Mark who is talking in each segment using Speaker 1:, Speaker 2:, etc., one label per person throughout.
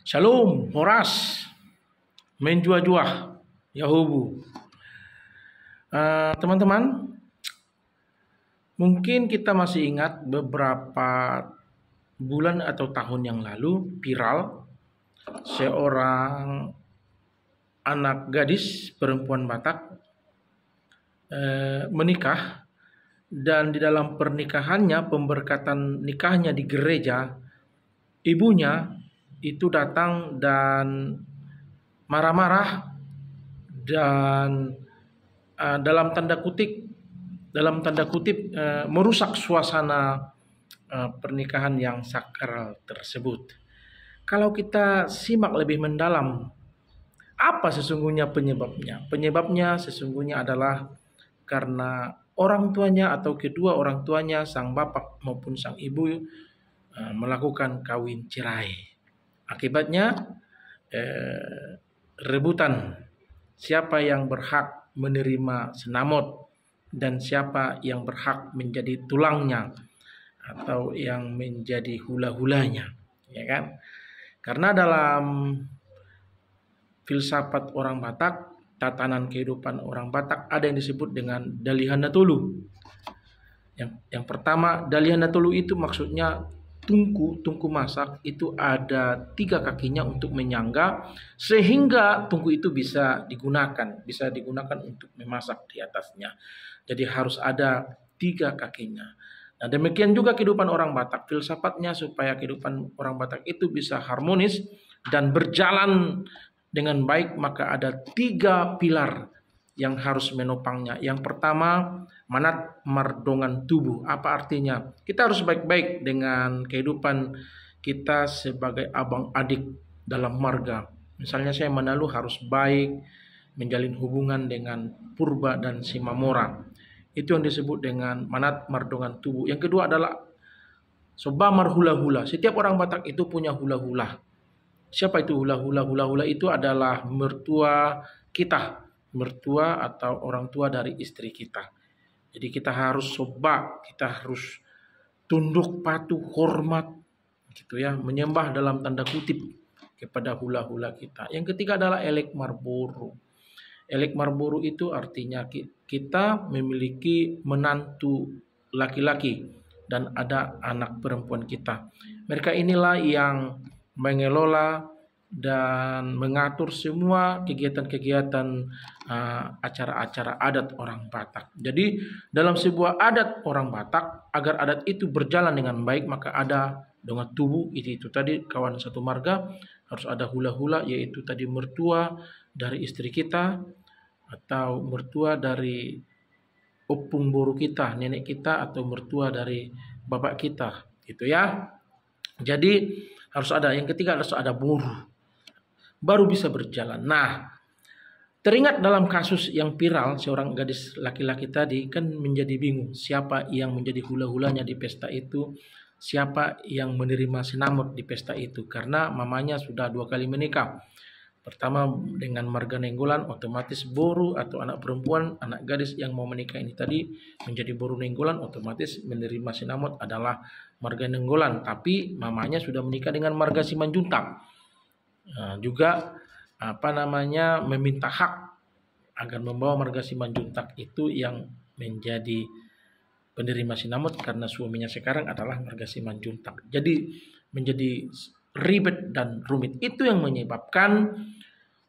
Speaker 1: Shalom, Horas, menjua-jua, Yahubu. Teman-teman, mungkin kita masih ingat beberapa bulan atau tahun yang lalu viral seorang anak gadis perempuan Batak menikah, dan di dalam pernikahannya, pemberkatan nikahnya di gereja, ibunya itu datang dan marah-marah dan dalam tanda kutip merusak suasana pernikahan yang sakral tersebut. Kalau kita simak lebih mendalam, apa sesungguhnya penyebabnya? Penyebabnya sesungguhnya adalah karena orang tuanya atau kedua orang tuanya, sang bapak maupun sang ibu, melakukan kawin cerai. Akibatnya rebutan siapa yang berhak menerima senamot dan siapa yang berhak menjadi tulangnya atau yang menjadi hula-hulanya, ya kan? Karena dalam filsafat orang Batak, tatanan kehidupan orang Batak, ada yang disebut dengan Dalihan Natulu. Yang pertama, Dalihan Natulu itu maksudnya tungku masak itu ada 3 kakinya untuk menyangga, sehingga tungku itu bisa digunakan untuk memasak di atasnya. Jadi harus ada 3 kakinya. Nah, demikian juga kehidupan orang Batak, filsafatnya supaya kehidupan orang Batak itu bisa harmonis dan berjalan dengan baik, maka ada 3 pilar yang harus menopangnya. Yang pertama, manat mardongan tubuh. Apa artinya? Kita harus baik-baik dengan kehidupan kita sebagai abang adik dalam marga. Misalnya saya Manalu harus baik, menjalin hubungan dengan Purba dan Simamora. Itu yang disebut dengan manat mardongan tubuh. Yang kedua adalah sobamar hula-hula. Setiap orang Batak itu punya hula-hula. Siapa itu hula-hula? Hula-hula itu adalah mertua kita, mertua atau orang tua dari istri kita. Jadi kita harus soba, kita harus tunduk, patuh, hormat, gitu ya, menyembah dalam tanda kutip kepada hula-hula kita. Yang ketiga adalah elek marburu. Elek marburu itu artinya kita memiliki menantu laki-laki dan ada anak perempuan kita. Mereka inilah yang mengelola dan mengatur semua kegiatan-kegiatan acara-acara adat orang Batak. Jadi dalam sebuah adat orang Batak, agar adat itu berjalan dengan baik, maka ada dongat tubuh, itu tadi kawan satu marga, harus ada hula-hula, yaitu tadi mertua dari istri kita atau mertua dari opung boru kita, nenek kita, atau mertua dari bapak kita, gitu ya. Jadi harus ada. Yang ketiga harus ada boru, baru bisa berjalan. Nah, teringat dalam kasus yang viral, seorang gadis laki-laki tadi kan menjadi bingung siapa yang menjadi hula-hulanya di pesta itu, siapa yang menerima senamot di pesta itu, karena mamanya sudah 2 kali menikah. Pertama dengan marga Nenggolan, otomatis boru atau anak perempuan, anak gadis yang mau menikah ini tadi menjadi boru Nenggolan, otomatis menerima sinamot adalah marga Nenggolan. Tapi mamanya sudah menikah dengan marga Simanjuntak. Juga meminta hak agar membawa marga Simanjuntak itu yang menjadi penerima sinamot, karena suaminya sekarang adalah marga Simanjuntak. Jadi menjadi ribet dan rumit. Itu yang menyebabkan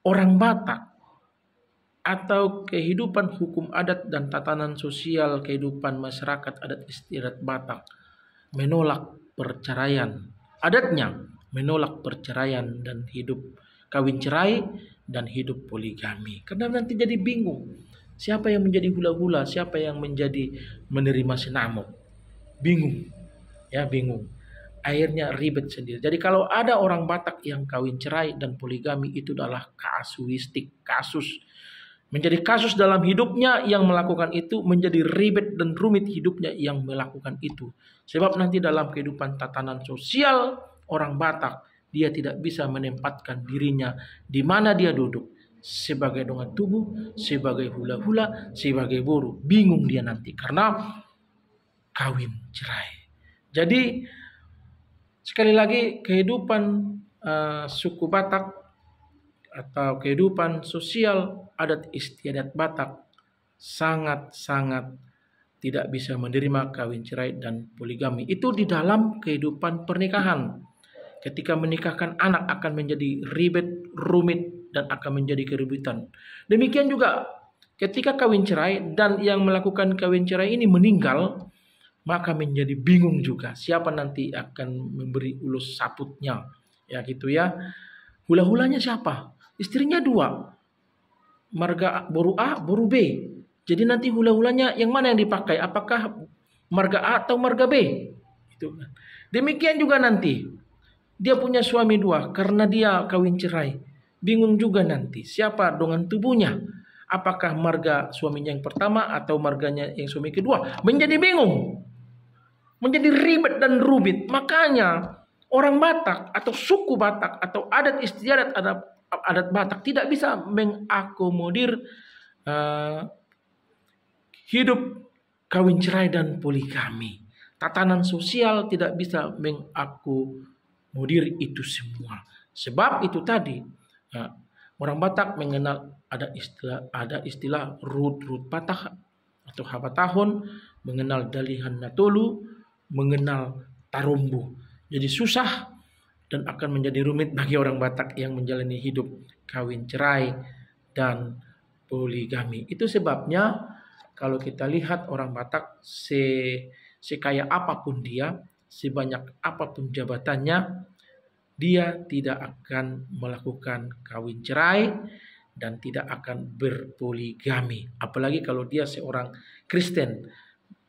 Speaker 1: orang Batak atau kehidupan hukum adat dan tatanan sosial kehidupan masyarakat adat istiadat Batak menolak perceraian. Adatnya menolak perceraian dan hidup kawin cerai dan hidup poligami. Karena nanti jadi bingung, siapa yang menjadi hula-hula, siapa yang menjadi menerima senamot. Bingung. Ya, bingung. Akhirnya ribet sendiri. Jadi kalau ada orang Batak yang kawin cerai dan poligami, itu adalah kasuistik, kasus. Menjadi kasus dalam hidupnya yang melakukan itu, menjadi ribet dan rumit hidupnya yang melakukan itu. Sebab nanti dalam kehidupan tatanan sosial orang Batak, dia tidak bisa menempatkan dirinya di mana dia duduk. Sebagai dongat tubuh, sebagai hula-hula, sebagai boru. Bingung dia nanti karena kawin cerai. Jadi sekali lagi, kehidupan suku Batak atau kehidupan sosial adat istiadat Batak sangat-sangat tidak bisa menerima kawin cerai dan poligami. Itu di dalam kehidupan pernikahan. Ketika menikahkan anak akan menjadi ribet, rumit, dan akan menjadi keributan. Demikian juga ketika kawin cerai dan yang melakukan kawin cerai ini meninggal, maka menjadi bingung juga siapa nanti akan memberi ulus saputnya. Ya gitu ya. Hula-hulanya siapa? Istrinya dua. Marga boru A, boru B. Jadi nanti hula-hulanya yang mana yang dipakai? Apakah marga A atau marga B? Itu. Demikian juga nanti dia punya suami dua karena dia kawin cerai. Bingung juga nanti siapa dengan tubuhnya. Apakah marga suaminya yang pertama atau marganya yang suami kedua? Menjadi bingung. Menjadi ribet dan rumit. Makanya orang Batak atau suku Batak atau adat istiadat adat Batak tidak bisa mengakomodir hidup kawin cerai dan poligami. Tatanan sosial tidak bisa mengakomodir itu semua. Sebab itu tadi orang Batak mengenal ada istilah rut Batak atau habatahun, mengenal dalihan natolu, mengenal tarumbu. Jadi susah dan akan menjadi rumit bagi orang Batak yang menjalani hidup kawin cerai dan poligami. Itu sebabnya kalau kita lihat orang Batak sekaya apapun dia, sebanyak apapun jabatannya, dia tidak akan melakukan kawin cerai dan tidak akan berpoligami. Apalagi kalau dia seorang Kristen,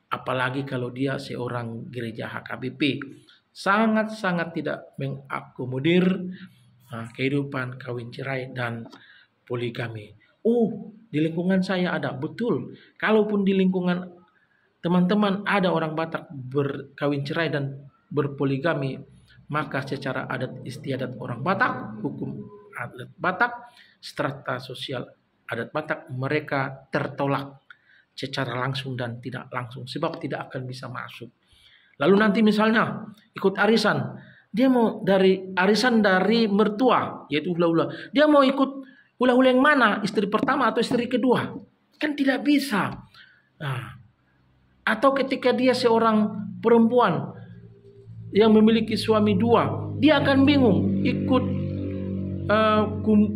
Speaker 1: apalagi kalau dia seorang gereja HKBP. Sangat-sangat tidak mengakomodir kehidupan kawin cerai dan poligami. Oh, di lingkungan saya ada, betul. Kalaupun di lingkungan teman-teman ada orang Batak berkawin cerai dan berpoligami, maka secara adat istiadat orang Batak, hukum adat Batak, strata sosial adat Batak, mereka tertolak secara langsung dan tidak langsung, sebab tidak akan bisa masuk. Lalu nanti misalnya ikut arisan, dia mau dari arisan dari mertua, yaitu hula-hula. Dia mau ikut hula-hula yang mana? Istri pertama atau istri kedua? Kan tidak bisa. Nah, atau ketika dia seorang perempuan yang memiliki suami dua, dia akan bingung ikut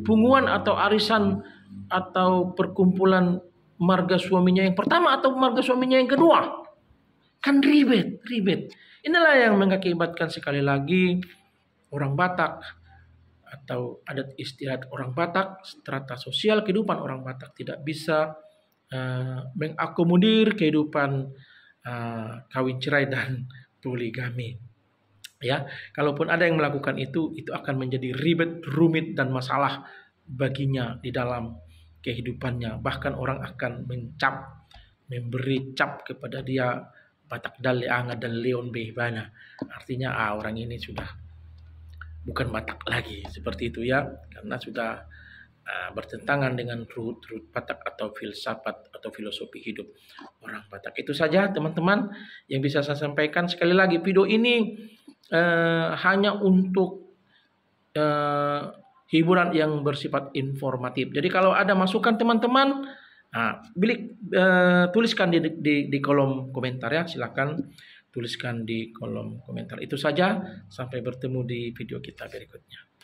Speaker 1: punguan atau arisan atau perkumpulan marga suaminya yang pertama atau marga suaminya yang kedua. Kan ribet. Inilah yang mengakibatkan sekali lagi orang Batak atau adat istiadat orang Batak, strata sosial kehidupan orang Batak tidak bisa mengakomodir kehidupan kawin cerai dan poligami. Ya, kalaupun ada yang melakukan itu akan menjadi ribet, rumit dan masalah baginya di dalam kehidupannya. Bahkan orang akan memberi cap kepada dia Batak Dale Anga dan Leon Behbana. Artinya orang ini sudah bukan Batak lagi, seperti itu ya, karena sudah bertentangan dengan rut Batak atau filsafat atau filosofi hidup orang Batak. Itu saja teman-teman yang bisa saya sampaikan. Sekali lagi video ini hanya untuk hiburan yang bersifat informatif. Jadi kalau ada masukan teman-teman, tuliskan di kolom komentar ya. Silakan tuliskan di kolom komentar. Itu saja. Sampai bertemu di video kita berikutnya.